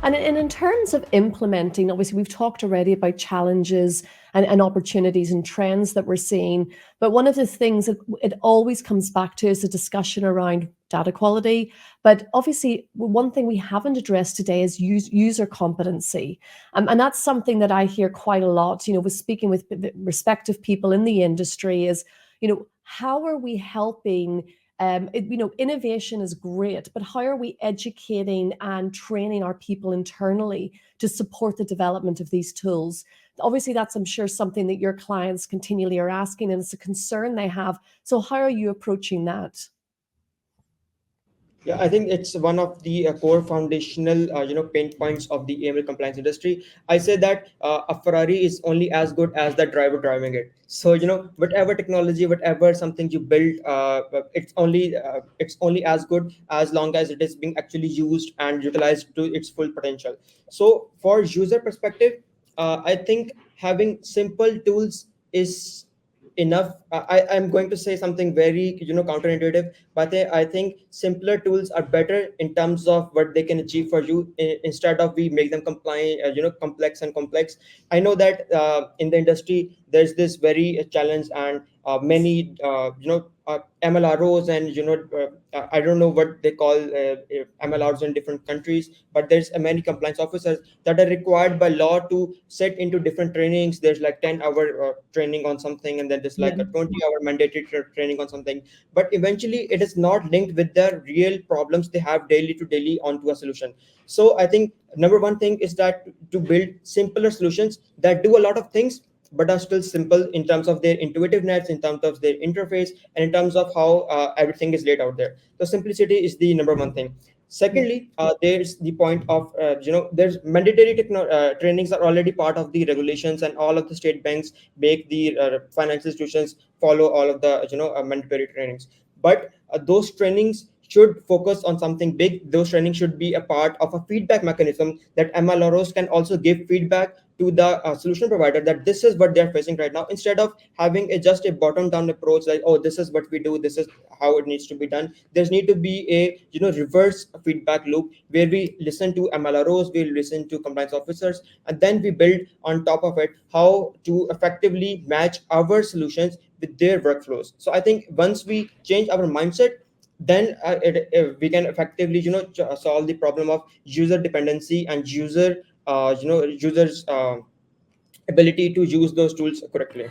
And in terms of implementing, obviously, we've talked already about challenges and opportunities and trends that we're seeing. But one of the things that it always comes back to is a discussion around data quality. But obviously, one thing we haven't addressed today is user competency. And that's something that I hear quite a lot, with speaking with respective people in the industry is, how are we helping innovation is great, but how are we educating and training our people internally to support the development of these tools? Obviously, that's, I'm sure, something that your clients continually are asking, and it's a concern they have. So, how are you approaching that? Yeah, I think it's one of the core foundational, pain points of the AML compliance industry. I say that a Ferrari is only as good as the driver driving it. So whatever technology, whatever something you build, it's only as good as long as it is being actually used and utilized to its full potential. So for user perspective, I think having simple tools is enough. I'm going to say something very counterintuitive, but I think simpler tools are better in terms of what they can achieve for you, instead of we make them compliant, complex and complex. I know that in the industry there's this very challenge, and many MLROs, and I don't know what they call MLRs in different countries, but there's many compliance officers that are required by law to set into different trainings. There's like 10-hour training on something, and then there's Yeah. like a 20-hour mandatory training on something, but eventually it is not linked with the real problems they have daily to daily onto a solution. So I think number one thing is that to build simpler solutions that do a lot of things but are still simple in terms of their intuitiveness, in terms of their interface, and in terms of how everything is laid out there. So simplicity is the number one thing. Yeah. Secondly, there's the point of there's mandatory trainings are already part of the regulations, and all of the state banks make the financial institutions follow all of the mandatory trainings. But those trainings should focus on something big. Those trainings should be a part of a feedback mechanism that MLROs can also give feedback to the solution provider that this is what they're facing right now, instead of having just a bottom down approach like, oh, this is what we do, this is how it needs to be done. There's need to be a reverse feedback loop where we listen to MLROs, we listen to compliance officers, and then we build on top of it how to effectively match our solutions with their workflows. So I think once we change our mindset, then we can effectively solve the problem of user dependency and users ability to use those tools correctly.